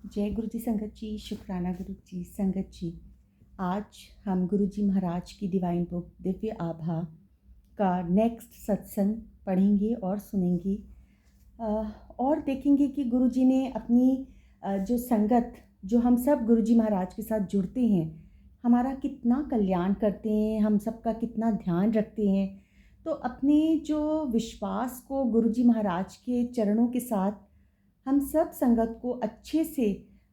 जय गुरु जी संगत जी, शुक्राना गुरु जी संगत जी। आज हम गुरु जी महाराज की डिवाइन बुक दिव्य आभा का नेक्स्ट सत्संग पढ़ेंगे और सुनेंगे अ, और देखेंगे कि गुरु जी ने अपनी जो संगत, जो हम सब गुरु जी महाराज के साथ जुड़ते हैं, हमारा कितना कल्याण करते हैं, हम सबका कितना ध्यान रखते हैं। तो अपने जो विश्वास को गुरु जी महाराज के चरणों के साथ हम सब संगत को अच्छे से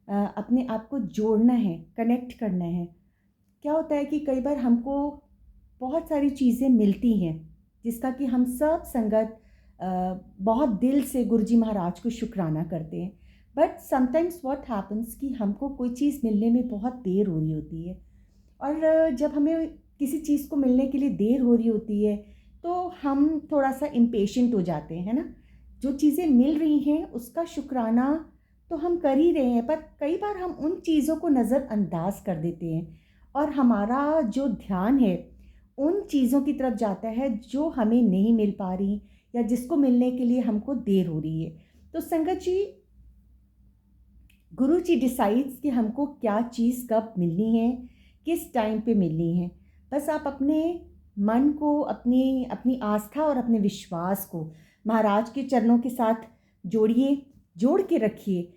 अपने आप को जोड़ना है, कनेक्ट करना है। क्या होता है कि कई बार हमको बहुत सारी चीज़ें मिलती हैं जिसका कि हम सब संगत बहुत दिल से गुरु जी महाराज को शुक्राना करते हैं। बट समटाइम्स व्हाट हैपन्स कि हमको कोई चीज़ मिलने में बहुत देर हो रही होती है, और जब हमें किसी चीज़ को मिलने के लिए देर हो रही होती है तो हम थोड़ा सा इम्पेशेंट हो जाते हैं, है ना। जो चीज़ें मिल रही हैं उसका शुक्राना तो हम कर ही रहे हैं, पर कई बार हम उन चीज़ों को नज़रअंदाज कर देते हैं और हमारा जो ध्यान है उन चीज़ों की तरफ जाता है जो हमें नहीं मिल पा रही या जिसको मिलने के लिए हमको देर हो रही है। तो संगत जी, गुरु जी डिसाइड्स कि हमको क्या चीज़ कब मिलनी है, किस टाइम पे मिलनी है। बस आप अपने मन को, अपनी अपनी आस्था और अपने विश्वास को महाराज के चरणों के साथ जोड़िए, जोड़ के रखिए।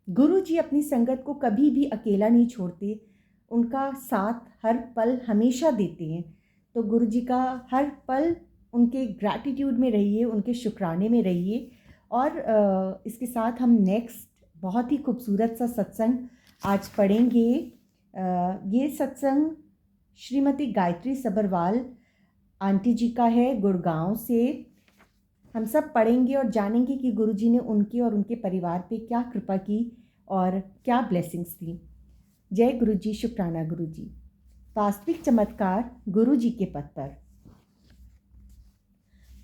गुरु जी अपनी संगत को कभी भी अकेला नहीं छोड़ते, उनका साथ हर पल हमेशा देते हैं। तो गुरु जी का हर पल उनके ग्रैटिट्यूड में रहिए, उनके शुक्राने में रहिए। और इसके साथ हम नेक्स्ट बहुत ही खूबसूरत सा सत्संग आज पढ़ेंगे। ये सत्संग श्रीमती गायत्री सब्रवाल आंटी जी का है, गुड़गांव से। हम सब पढ़ेंगे और जानेंगे कि गुरु जी ने उनके और उनके परिवार पे क्या कृपा की और क्या ब्लेसिंग्स दी। जय गुरु जी, शुक्राना गुरु जी। वास्तविक चमत्कार गुरु जी के पद पर।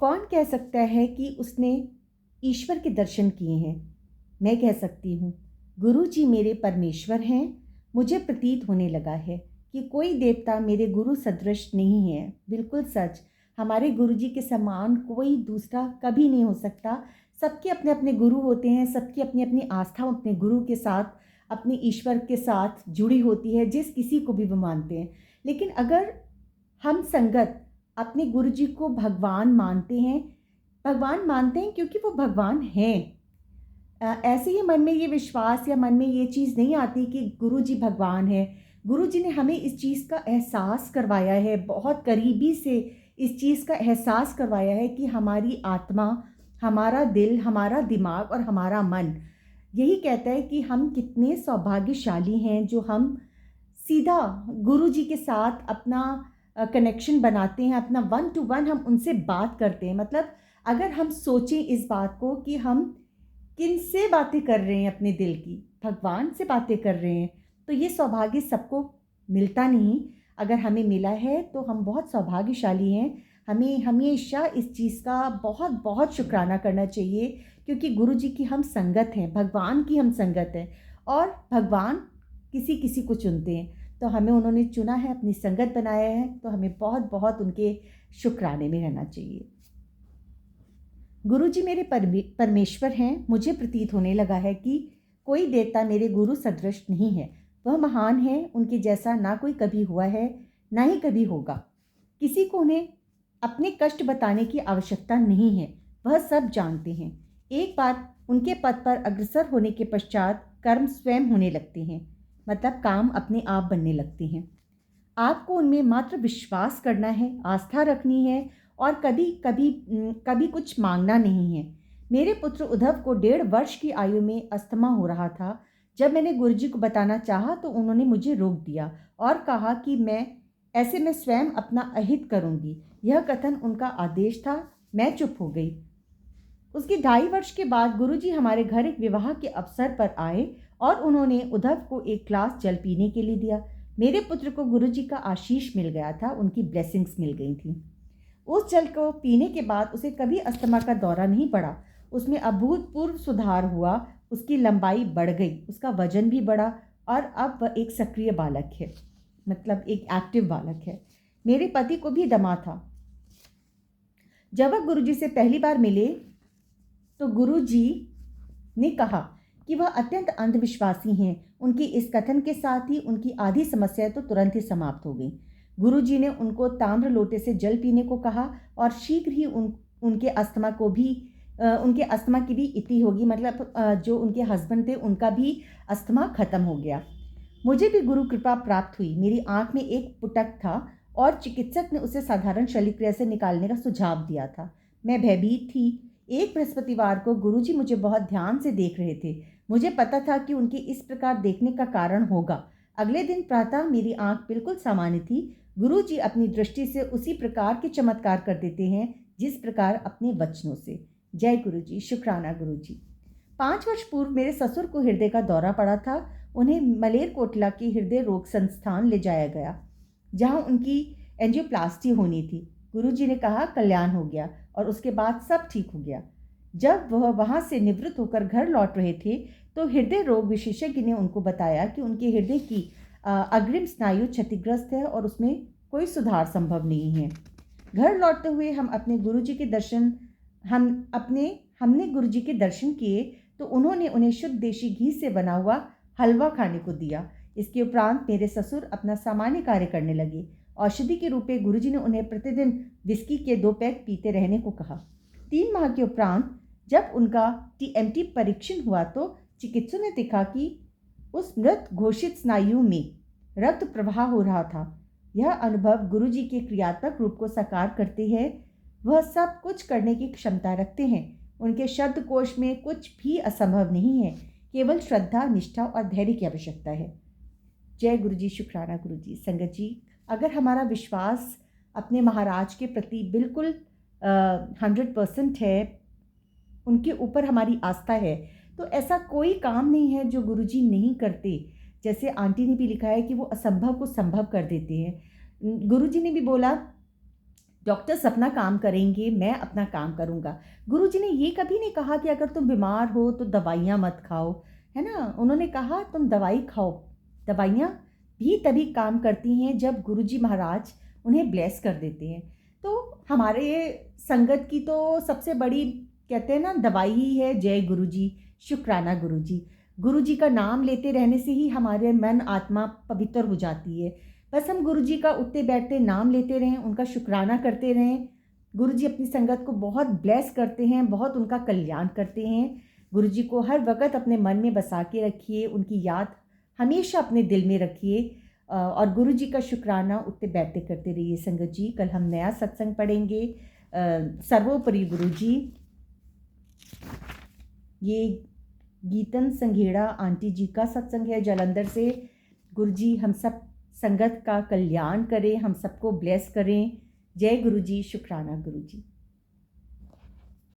कौन कह सकता है कि उसने ईश्वर के दर्शन किए हैं? मैं कह सकती हूँ, गुरु जी मेरे परमेश्वर हैं। मुझे प्रतीत होने लगा है कि कोई देवता मेरे गुरु सदृश नहीं है। बिल्कुल सच, हमारे गुरु जी के समान कोई दूसरा कभी नहीं हो सकता। सबके अपने अपने गुरु होते हैं, सबकी अपनी अपनी आस्था अपने गुरु के साथ, अपने ईश्वर के साथ जुड़ी होती है, जिस किसी को भी वो मानते हैं। लेकिन अगर हम संगत अपने गुरु जी को भगवान मानते हैं, भगवान मानते हैं क्योंकि वो भगवान हैं। ऐसे ही मन में ये विश्वास या मन में ये चीज़ नहीं आती कि गुरु जी भगवान है। गुरु जी ने हमें इस चीज़ का एहसास करवाया है, बहुत करीबी से इस चीज़ का एहसास करवाया है कि हमारी आत्मा, हमारा दिल, हमारा दिमाग और हमारा मन यही कहता है कि हम कितने सौभाग्यशाली हैं जो हम सीधा गुरु जी के साथ अपना कनेक्शन बनाते हैं, अपना वन टू वन हम उनसे बात करते हैं। मतलब अगर हम सोचें इस बात को कि हम किन से बातें कर रहे हैं, अपने दिल की भगवान से बातें कर रहे हैं, तो ये सौभाग्य सबको मिलता नहीं। अगर हमें मिला है तो हम बहुत सौभाग्यशाली हैं। हमें हमेशा इस चीज़ का बहुत बहुत शुक्राना करना चाहिए क्योंकि गुरु जी की हम संगत हैं, भगवान की हम संगत हैं। और भगवान किसी किसी को चुनते हैं, तो हमें उन्होंने चुना है, अपनी संगत बनाया है, तो हमें बहुत बहुत उनके शुक्राने में रहना चाहिए। गुरु जी मेरे परमेश्वर हैं। मुझे प्रतीत होने लगा है कि कोई देवता मेरे गुरु सदृश नहीं है। वह महान है, उनके जैसा ना कोई कभी हुआ है, ना ही कभी होगा। किसी को उन्हें अपने कष्ट बताने की आवश्यकता नहीं है, वह सब जानते हैं। एक बार उनके पद पर अग्रसर होने के पश्चात कर्म स्वयं होने लगते हैं, मतलब काम अपने आप बनने लगते हैं। आपको उनमें मात्र विश्वास करना है, आस्था रखनी है और कभी कभी कभी कुछ मांगना नहीं है। मेरे पुत्र उद्धव को 1.5 वर्ष की आयु में अस्थमा हो रहा था। जब मैंने गुरुजी को बताना चाहा तो उन्होंने मुझे रोक दिया और कहा कि मैं स्वयं अपना अहित करूंगी। यह कथन उनका आदेश था। मैं चुप हो गई। उसके 2.5 वर्ष के बाद गुरुजी हमारे घर एक विवाह के अवसर पर आए और उन्होंने उद्धव को एक ग्लास जल पीने के लिए दिया। मेरे पुत्र को गुरुजी का आशीष मिल गया था, उनकी ब्लेसिंग्स मिल गई थी। उस जल को पीने के बाद उसे कभी अस्थमा का दौरा नहीं पड़ा। उसमें अभूतपूर्व सुधार हुआ, उसकी लंबाई बढ़ गई, उसका वजन भी बढ़ा और अब वह एक सक्रिय बालक है, मतलब एक एक्टिव बालक है। मेरे पति को भी दमा था। जब वह गुरुजी से पहली बार मिले तो गुरुजी ने कहा कि वह अत्यंत अंधविश्वासी हैं। उनकी इस कथन के साथ ही उनकी आधी समस्याएं तो तुरंत ही समाप्त हो गई। गुरुजी ने उनको ताम्र लोटे से जल पीने को कहा और शीघ्र ही उनके अस्थमा को भी उनके अस्थमा की भी इति होगी, मतलब जो उनके हस्बैंड थे उनका भी अस्थमा खत्म हो गया। मुझे भी गुरु कृपा प्राप्त हुई। मेरी आंख में एक पुटक था और चिकित्सक ने उसे साधारण शल्यक्रिया से निकालने का सुझाव दिया था। मैं भयभीत थी। एक बृहस्पतिवार को गुरुजी मुझे बहुत ध्यान से देख रहे थे। मुझे पता था कि उनके इस प्रकार देखने का कारण होगा। अगले दिन प्रातः मेरी आंख बिल्कुल सामान्य थी। गुरुजी अपनी दृष्टि से उसी प्रकार के चमत्कार कर देते हैं जिस प्रकार अपने वचनों से। जय गुरुजी, शुक्राना गुरुजी। 5 वर्ष पूर्व मेरे ससुर को हृदय का दौरा पड़ा था। उन्हें मलेरकोटला के हृदय रोग संस्थान ले जाया गया, जहां उनकी एंजियोप्लास्टी होनी थी। गुरुजी ने कहा कल्याण हो गया और उसके बाद सब ठीक हो गया। जब वह वहां से निवृत्त होकर घर लौट रहे थे तो हृदय रोग विशेषज्ञ ने उनको बताया कि उनके हृदय की अग्रिम स्नायु क्षतिग्रस्त है और उसमें कोई सुधार संभव नहीं है। घर लौटते हुए हमने गुरुजी के दर्शन किए तो उन्होंने उन्हें शुद्ध देशी घी से बना हुआ हलवा खाने को दिया। इसके उपरांत मेरे ससुर अपना सामान्य कार्य करने लगे। औषधि के रूप में गुरुजी ने उन्हें प्रतिदिन विस्की के 2 पैक पीते रहने को कहा। 3 माह के उपरांत जब उनका TMT परीक्षण हुआ तो चिकित्सकों ने देखा कि उस मृत घोषित स्नायु में रक्त प्रवाह हो रहा था। यह अनुभव गुरुजी के क्रियात्मक रूप को साकार करते हैं। वह सब कुछ करने की क्षमता रखते हैं। उनके शब्दकोश में कुछ भी असंभव नहीं है। केवल श्रद्धा, निष्ठा और धैर्य की आवश्यकता है। जय गुरुजी, शुक्राना गुरुजी। संगत जी, अगर हमारा विश्वास अपने महाराज के प्रति बिल्कुल 100% है, उनके ऊपर हमारी आस्था है, तो ऐसा कोई काम नहीं है जो गुरुजी नहीं करते। जैसे आंटी ने भी लिखा है कि वो असंभव को संभव कर देते हैं। गुरुजी ने भी बोला डॉक्टर्स अपना काम करेंगे, मैं अपना काम करूंगा। गुरुजी ने ये कभी नहीं कहा कि अगर तुम बीमार हो तो दवाइयाँ मत खाओ, है ना। उन्होंने कहा तुम दवाई खाओ। दवाइयाँ भी तभी काम करती हैं जब गुरुजी महाराज उन्हें ब्लेस कर देते हैं। तो हमारे संगत की तो सबसे बड़ी, कहते हैं ना, दवाई ही है जय गुरुजी, शुक्राना गुरुजी। गुरुजी का नाम लेते रहने से ही हमारे मन आत्मा पवित्र हो जाती है। बस हम गुरुजी का उठते बैठते नाम लेते रहें, उनका शुक्राना करते रहें। गुरुजी अपनी संगत को बहुत ब्लेस करते हैं, बहुत उनका कल्याण करते हैं। गुरुजी को हर वक्त अपने मन में बसा के रखिए, उनकी याद हमेशा अपने दिल में रखिए और गुरुजी का शुक्राना उठते बैठते करते रहिए। संगत जी, कल हम नया सत्संग पढ़ेंगे। सर्वोपरि गुरुजी, ये गीतन संघेड़ा आंटी जी का सत्संग है जालंधर से। गुरुजी हम सब संगत का कल्याण करें, हम सबको ब्लेस करें। जय गुरुजी, शुक्राना गुरुजी।